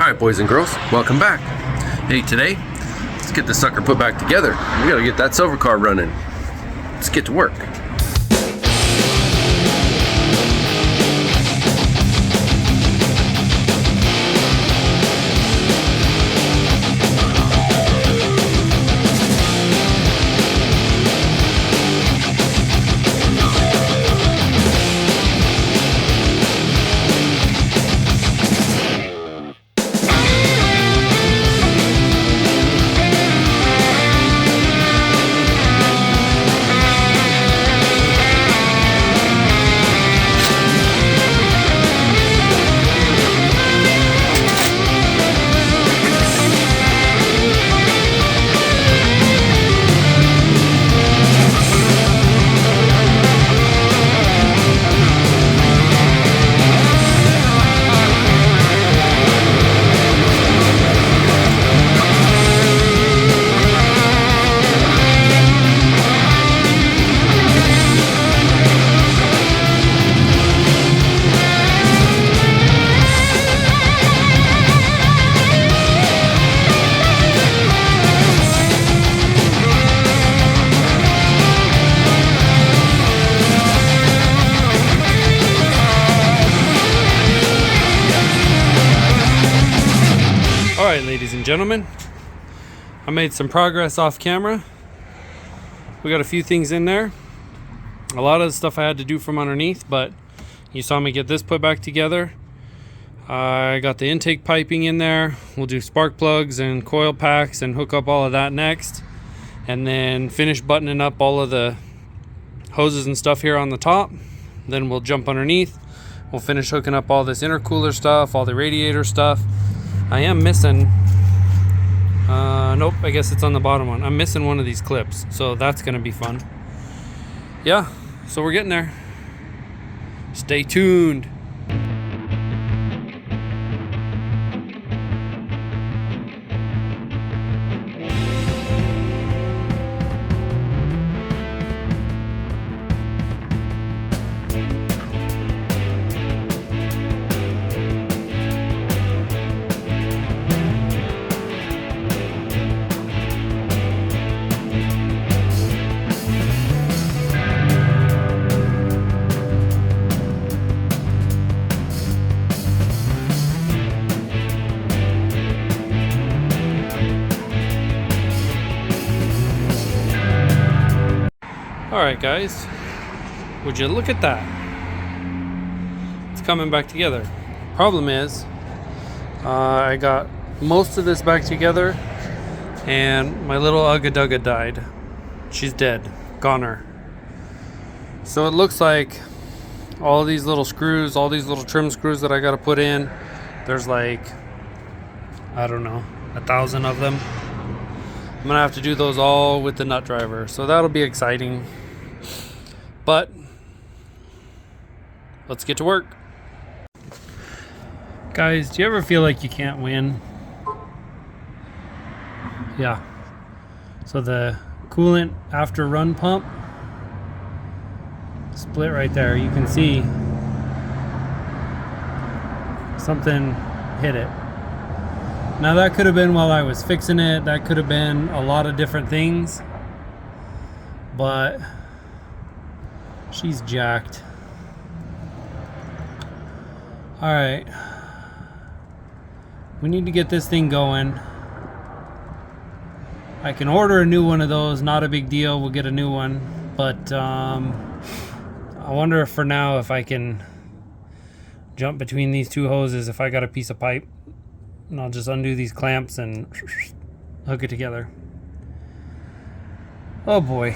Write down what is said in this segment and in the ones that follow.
Alright, boys and girls, welcome back. Hey, today, let's get this sucker put back together. We gotta get that silver car running. Let's get to work. Alright, ladies and gentlemen, I made some progress off camera. We got a few things in there. A lot of the stuff I had to do from underneath, but you saw me get this put back together. I got the intake piping in there. We'll do spark plugs and coil packs and hook up all of that next. And then finish buttoning up all of the hoses and stuff here on the top. Then we'll jump underneath. We'll finish hooking up all this intercooler stuff, all the radiator stuff. I am missing, nope, I guess it's on the bottom one. I'm missing one of these clips, so that's gonna be fun. Yeah, so we're getting there. Stay tuned. Alright guys, would you look at that? It's coming back together. Problem is, I got most of this back together and my little Ugga Dugga died. She's dead. Goner. So it looks like all these little screws, all these little trim screws that I gotta put in, there's like, I don't know, 1,000 of them. I'm gonna have to do those all with the nut driver, so that'll be exciting. But let's get to work. Guys, do you ever feel like you can't win? Yeah. So the coolant after run pump split right there. You can see something hit it. Now that could have been while I was fixing it. That could have been a lot of different things. But she's jacked. Alright. We need to get this thing going. I can order a new one of those. Not a big deal. We'll get a new one. But I wonder if for now if I can jump between these two hoses if I got a piece of pipe. And I'll just undo these clamps and hook it together. Oh boy.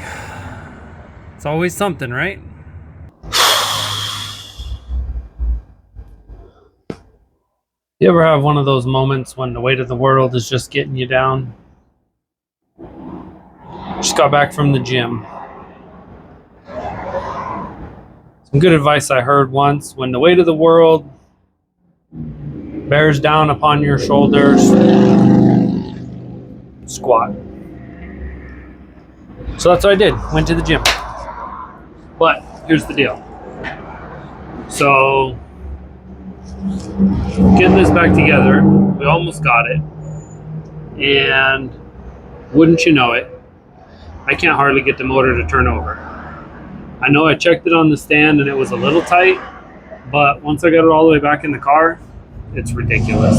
It's always something, right? You ever have one of those moments when the weight of the world is just getting you down? Just got back from the gym. Some good advice I heard once: when the weight of the world bears down upon your shoulders, squat. So that's what I did. Went to the gym. But here's the deal. So getting this back together. We almost got it. And wouldn't you know it, I can't hardly get the motor to turn over. I know I checked it on the stand and it was a little tight, but once I got it all the way back in the car, it's ridiculous.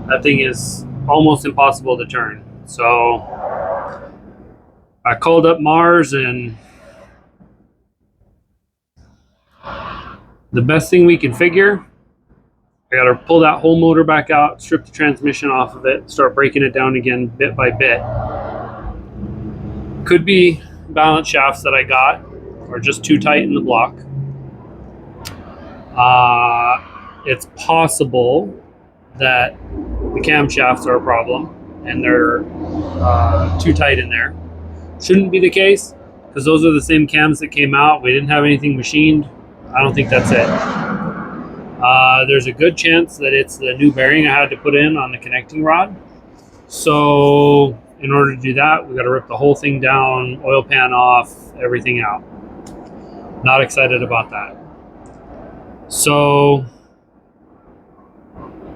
That thing is almost impossible to turn. So I called up Mars, and the best thing we can figure, I got to pull that whole motor back out, strip the transmission off of it, start breaking it down again bit by bit. Could be balance shafts that I got are just too tight in the block. It's possible that the camshafts are a problem and they're too tight in there. Shouldn't be the case, because those are the same cams that came out. We didn't have anything machined. I don't think that's it. There's a good chance that it's the new bearing I had to put in on the connecting rod. So in order to do that, we got to rip the whole thing down, oil pan off, everything out. Not excited about that. So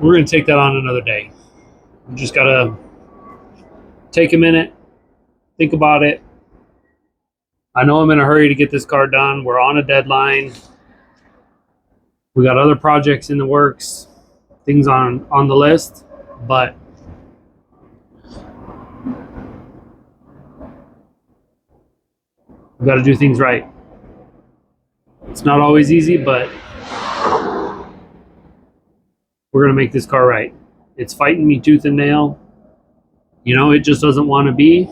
we're going to take that on another day. We just got to take a minute, think about it. I know I'm in a hurry to get this car done. We're on a deadline. We got other projects in the works, things on the list, but we got to do things right. It's not always easy, but we're going to make this car right. It's fighting me tooth and nail. You know, it just doesn't want to be.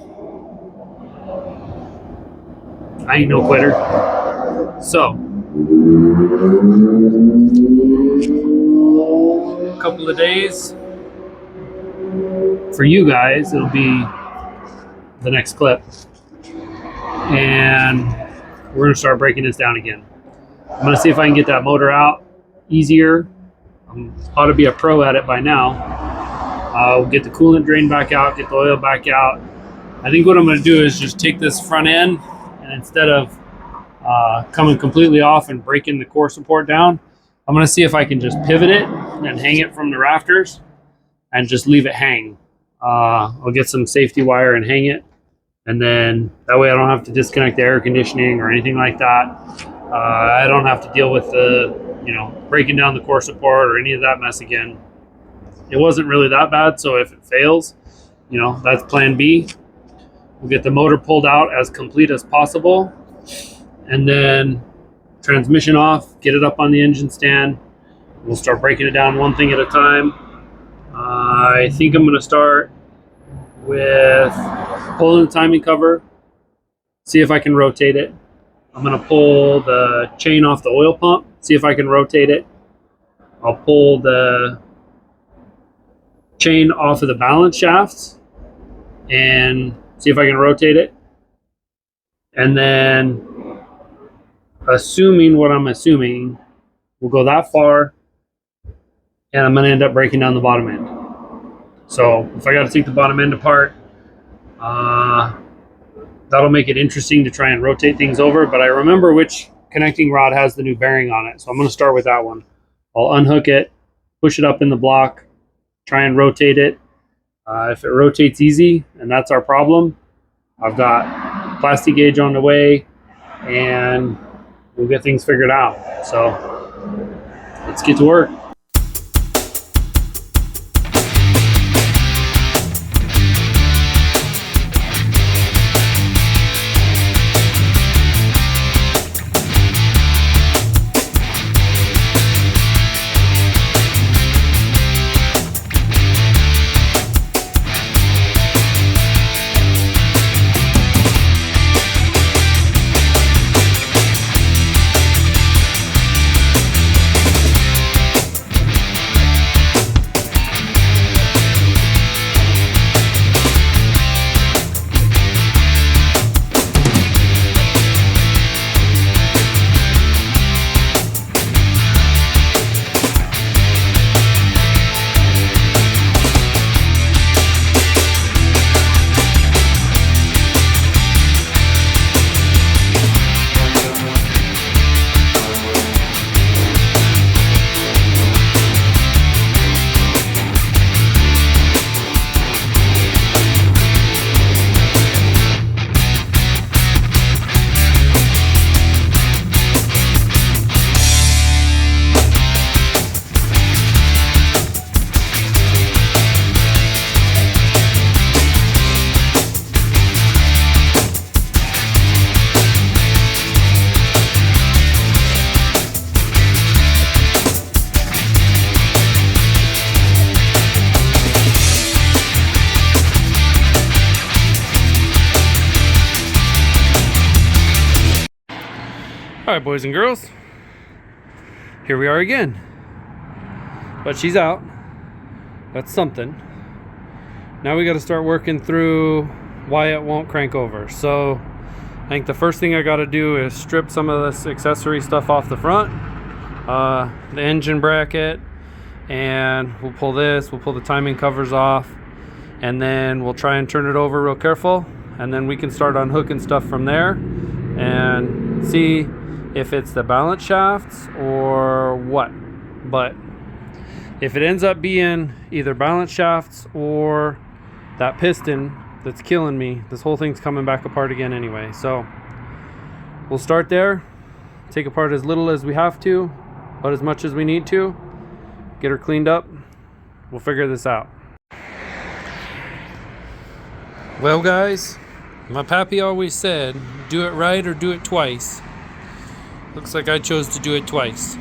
I ain't no quitter. So, a couple of days. For you guys, it'll be the next clip. And we're going to start breaking this down again. I'm going to see if I can get that motor out easier. I ought to be a pro at it by now. I'll get the coolant drain back out, get the oil back out. I think what I'm going to do is just take this front end, and instead of coming completely off and breaking the core support down, I'm going to see if I can just pivot it and hang it from the rafters and just leave it hang. I'll get some safety wire and hang it, and then that way I don't have to disconnect the air conditioning or anything like that. I don't have to deal with the breaking down the core support or any of that mess again. It wasn't really that bad, so if it fails, that's plan B. We'll get the motor pulled out as complete as possible, and then transmission off, get it up on the engine stand. We'll start breaking it down one thing at a time. I think I'm going to start with pulling the timing cover, see if I can rotate it. I'm going to pull the chain off the oil pump, see if I can rotate it. I'll pull the chain off of the balance shafts and see if I can rotate it. And then, assuming what I'm assuming, we'll go that far, and I'm going to end up breaking down the bottom end. So if I got to take the bottom end apart, that'll make it interesting to try and rotate things over. But I remember which connecting rod has the new bearing on it, so I'm going to start with that one. I'll unhook it, push it up in the block, try and rotate it. If it rotates easy, and that's our problem, I've got plastic gauge on the way, and we'll get things figured out. So let's get to work. Alright, boys and girls, here we are again. But she's out. That's something. Now we got to start working through why it won't crank over. So I think the first thing I got to do is strip some of this accessory stuff off the front, the engine bracket, and we'll pull this, we'll pull the timing covers off, and then we'll try and turn it over real careful, and then we can start unhooking stuff from there and see if it's the balance shafts or what. But if it ends up being either balance shafts or that piston that's killing me, this whole thing's coming back apart again anyway. So we'll start there, take apart as little as we have to, but as much as we need to, get her cleaned up. We'll figure this out. Well guys, my pappy always said, do it right or do it twice. Looks like I chose to do it twice.